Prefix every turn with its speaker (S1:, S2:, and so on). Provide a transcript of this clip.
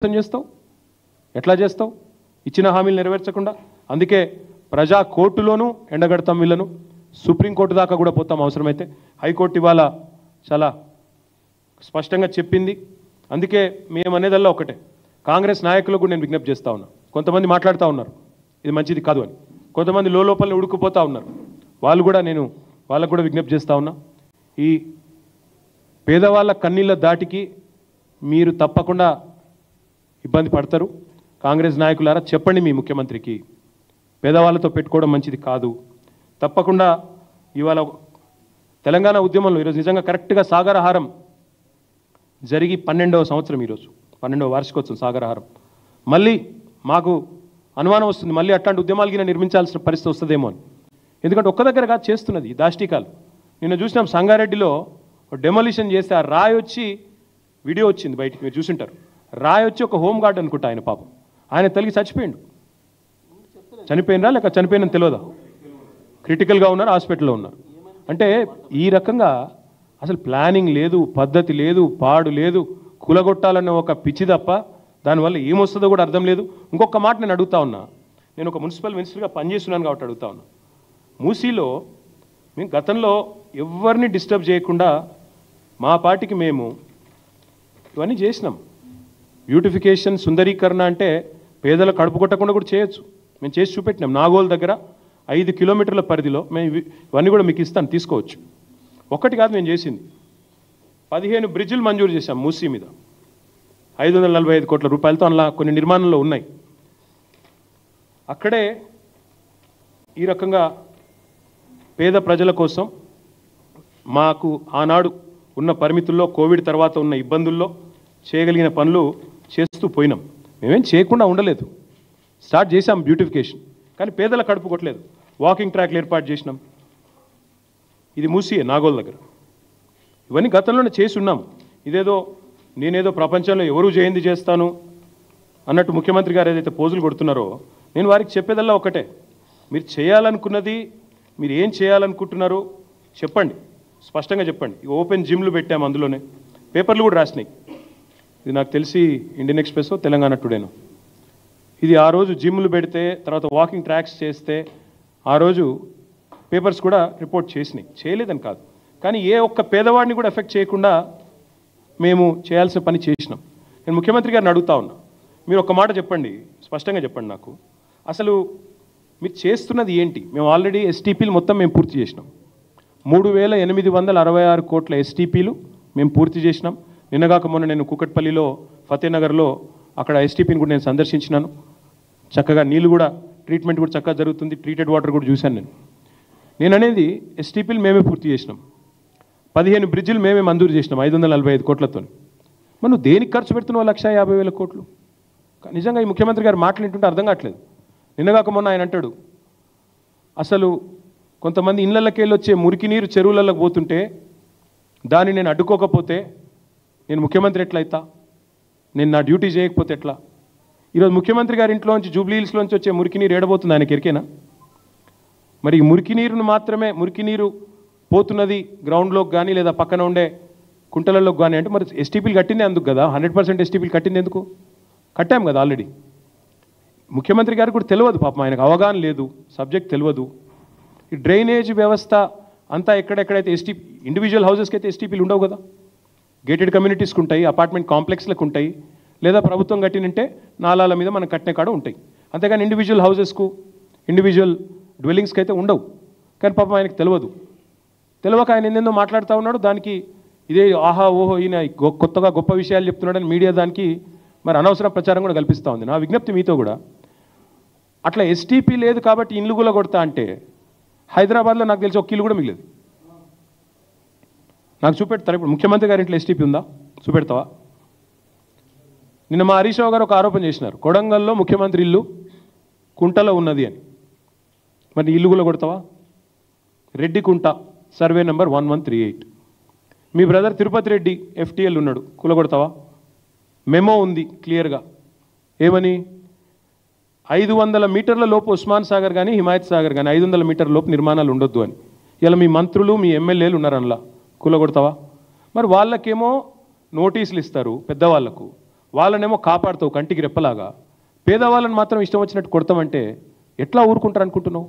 S1: చేస్తావు? ఎట్లా చేస్తావు? ఇచ్చిన హామీలు నెరవేర్చకుండా. అందుకే ప్రజా కోర్టులోనూ ఎండగడతాం వీళ్ళను, సుప్రీంకోర్టు దాకా కూడా పోతాం అవసరమైతే. హైకోర్టు ఇవాళ చాలా స్పష్టంగా చెప్పింది. అందుకే మేము అనేదల్లా ఒకటే, కాంగ్రెస్ నాయకులకు కూడా నేను విజ్ఞప్తి చేస్తూ ఉన్నా. కొంతమంది మాట్లాడుతూ ఉన్నారు ఇది మంచిది కాదు అని, కొంతమంది లోపల ఉడుకుపోతూ ఉన్నారు. వాళ్ళు కూడా నేను వాళ్ళకు కూడా విజ్ఞప్తి చేస్తూ ఉన్నా, ఈ పేదవాళ్ళ కన్నీళ్ళ దాటికి మీరు తప్పకుండా ఇబ్బంది పడతారు. కాంగ్రెస్ నాయకులారా చెప్పండి మీ ముఖ్యమంత్రికి, పేదవాళ్ళతో పెట్టుకోవడం మంచిది కాదు. తప్పకుండా ఇవాళ తెలంగాణ ఉద్యమంలో ఈరోజు నిజంగా కరెక్ట్గా సాగరహారం జరిగి 12వ సంవత్సరం, ఈరోజు 12వ వార్షికోత్సవం సాగరహారం. మళ్ళీ మాకు అనుమానం వస్తుంది, మళ్ళీ అట్లాంటి ఉద్యమాలు గిన నిర్మించాల్సిన పరిస్థితి వస్తుందేమో అని. ఎందుకంటే ఒక్క దగ్గరగా చేస్తున్నది దాష్టికాలు. నిన్న చూసినాం సంగారెడ్డిలో డెమోలిషన్ చేస్తే ఆ రాయి వచ్చి, వీడియో వచ్చింది బయటికి, మీరు చూసింటారు. రాయి వచ్చి ఒక హోమ్ గార్డ్ అనుకుంటా ఆయన, పాపం ఆయన తల్లి చచ్చిపోయిండు. చనిపోయినరా లేక చనిపోయినని తెలియదా? క్రిటికల్గా ఉన్నారు, హాస్పిటల్లో ఉన్నారు. అంటే ఈ రకంగా అసలు ప్లానింగ్ లేదు, పద్ధతి లేదు, పాడు లేదు, కూలగొట్టాలన్న ఒక పిచ్చి తప్ప దానివల్ల ఏమొస్తుందో కూడా అర్థం లేదు. ఇంకొక మాట నేను అడుగుతా ఉన్నా, నేను ఒక మున్సిపల్ మినిస్టర్గా పనిచేస్తున్నాను కాబట్టి అడుగుతా ఉన్నా. మూసీలో మేము గతంలో ఎవరిని డిస్టర్బ్ చేయకుండా మా పార్టీకి మేము ఇవన్నీ చేసినాం. బ్యూటిఫికేషన్, సుందరీకరణ అంటే పేదల కడుపు కొట్టకుండా కూడా చేయొచ్చు. మేము చేసి చూపెట్టినాం. నాగోల్ దగ్గర 5 కిలోమీటర్ల పరిధిలో మేము ఇవన్నీ కూడా మీకు ఇస్తాను, తీసుకోవచ్చు. ఒక్కటి కాదు మేము చేసింది, 15 బ్రిడ్జిలు మంజూరు చేశాం మూసీ మీద, 545 కోట్ల రూపాయలతో. అలా కొన్ని నిర్మాణంలో ఉన్నాయి. అక్కడే ఈ రకంగా పేద ప్రజల కోసం మాకు ఆనాడు ఉన్న పరిమితుల్లో, కోవిడ్ తర్వాత ఉన్న ఇబ్బందుల్లో చేయగలిగిన పనులు చేస్తూ పోయినాం. మేమేం చేయకుండా ఉండలేదు, స్టార్ట్ చేసాం బ్యూటిఫికేషన్. కానీ పేదల కడుపు కొట్టలేదు. వాకింగ్ ట్రాక్లు ఏర్పాటు చేసినాం. ఇది మూసీయే, నాగోల్ దగ్గర. ఇవన్నీ గతంలోనే చేసి ఉన్నాం. ఇదేదో నేనేదో ప్రపంచంలో ఎవరూ చేయింది చేస్తాను అన్నట్టు ముఖ్యమంత్రి గారు ఏదైతే పోజులు కొడుతున్నారో, నేను వారికి చెప్పేదల్లా ఒకటే, మీరు చేయాలనుకున్నది, మీరు ఏం చేయాలనుకుంటున్నారో చెప్పండి, స్పష్టంగా చెప్పండి. ఓపెన్ జిమ్లు పెట్టాము, అందులోనే పేపర్లు కూడా రాసినాయి. ఇది నాకు తెలిసి ఇండియన్ ఎక్స్ప్రెస్, తెలంగాణ టుడేనో. ఇది ఆ రోజు జిమ్లు పెడితే, తర్వాత వాకింగ్ ట్రాక్స్ చేస్తే ఆ రోజు పేపర్స్ కూడా రిపోర్ట్ చేసినాయి. చేయలేదని కాదు, కానీ ఏ ఒక్క పేదవాడిని కూడా ఎఫెక్ట్ చేయకుండా మేము చేయాల్సిన పని చేసినాం. నేను ముఖ్యమంత్రి గారిని అడుగుతా ఉన్నా, మీరు ఒక్క మాట చెప్పండి, స్పష్టంగా చెప్పండి నాకు, అసలు మీరు చేస్తున్నది ఏంటి? మేము ఆల్రెడీ ఎస్టీపీలు మొత్తం మేము పూర్తి చేసినాం. 3866 కోట్ల ఎస్టీపీలు మేము పూర్తి చేసినాం. నిన్నగాక మొన్న నేను కూకట్పల్లిలో, ఫతేనగర్లో అక్కడ ఎస్టీపీని కూడా నేను సందర్శించినాను. చక్కగా నీళ్ళు కూడా, ట్రీట్మెంట్ కూడా చక్కగా జరుగుతుంది. ట్రీటెడ్ వాటర్ కూడా చూశాను నేను అనేది ఎస్టీపీలు మేమే పూర్తి చేసినాం. 15 బ్రిడ్జిలు మేమే మంజూరు చేసినాం 545 కోట్లతో. మనం దేనికి ఖర్చు పెడుతున్నావు 1,50,000 కోట్లు? నిజంగా ఈ ముఖ్యమంత్రి గారు మాట్లాడుతుంటే అర్థం కావట్లేదు. నిన్నగాక మొన్న ఆయన అంటాడు, అసలు కొంతమంది ఇళ్లకి వెళ్ళి వచ్చే మురికి నీరు చెరువులలోకి పోతుంటే దాన్ని నేను అడ్డుకోకపోతే నేను ముఖ్యమంత్రి ఎట్లయితా? నేను నా డ్యూటీ చేయకపోతే ఎట్లా? ఈరోజు ముఖ్యమంత్రి గారి ఇంట్లోంచి, జూబ్లీ హిల్స్లోంచి వచ్చే మురికి నీరు ఏడబోతుంది ఆయనకి ఎరికేనా? మరి ఈ మురికి నీరును మాత్రమే, మురికి నీరు పోతున్నది గ్రౌండ్లోకి కానీ లేదా పక్కన ఉండే కుంటలలోకి కానీ అంటే మరి ఎస్టీపీలు కట్టిందే అందుకు కదా, 100% ఎస్టీపీలు కట్టింది ఎందుకు? కట్టాం కదా ఆల్రెడీ. ముఖ్యమంత్రి గారికి కూడా తెలియదు పాపం, ఆయనకు అవగాహన లేదు, సబ్జెక్ట్ తెలియదు. ఈ డ్రైనేజ్ వ్యవస్థ అంతా ఎక్కడెక్కడైతే ఇండివిజువల్ హౌసెస్కి అయితే ఎస్టీపీలు ఉండవు కదా, గేటెడ్ కమ్యూనిటీస్కి ఉంటాయి, అపార్ట్మెంట్ కాంప్లెక్స్లకు ఉంటాయి, లేదా ప్రభుత్వం కట్టినంటే నాలాల మీద మనం కట్టిన కాడ ఉంటాయి. అంతేగాని ఇండివిజువల్ హౌసెస్కు, ఇండివిజువల్ డ్వెల్లింగ్స్కి అయితే ఉండవు. కానీ పాపం ఆయనకు తెలియక ఆయన ఏందేందో మాట్లాడుతూ ఉన్నాడు. దానికి ఇదే ఆహా ఓహో ఈయన కొత్తగా గొప్ప విషయాలు చెప్తున్నాడని మీడియా దానికి మరి అనవసర ప్రచారం కూడా కల్పిస్తూ ఉంది. నా విజ్ఞప్తి మీతో కూడా, అట్లా ఎస్టీపీ లేదు కాబట్టి ఇల్లు కూడా కొడతా అంటే హైదరాబాద్లో నాకు తెలిసి ఒక ఇల్లు కూడా మిగిలేదు. నాకు చూపెడతారు. ఇప్పుడు ముఖ్యమంత్రి గారి ఇంట్లో ఎస్టీపీ ఉందా? చూపెడతావా? నిన్న మా హరీష్ రావు గారు ఒక ఆరోపణ చేసినారు, కొడంగల్లో ముఖ్యమంత్రి ఇల్లు కుంటలో ఉన్నది అని. మరి ఇల్లు కూడా కొడతావా? రెడ్డి కుంట, సర్వే నెంబర్ 1138. మీ బ్రదర్ తిరుపతి రెడ్డి FTL ఉన్నాడు, కూలగొడతావా? మెమో ఉంది క్లియర్గా, ఏమని? 500 మీటర్ల లోపు ఉస్మాన్ సాగర్ కానీ హిమాయత్ సాగర్ కానీ 500 మీటర్ల లోపు నిర్మాణాలు ఉండొద్దు అని. ఇలా మీ మంత్రులు, మీ ఎమ్మెల్యేలు ఉన్నారు అందులో, కూలగొడతావా? మరి వాళ్ళకేమో నోటీసులు ఇస్తారు పెద్దవాళ్లకు, వాళ్ళనేమో కాపాడుతావు కంటికి రెప్పలాగా, పేదవాళ్ళని మాత్రం ఇష్టం వచ్చినట్టు కొడతామంటే ఎట్లా ఊరుకుంటారు అనుకుంటున్నావు?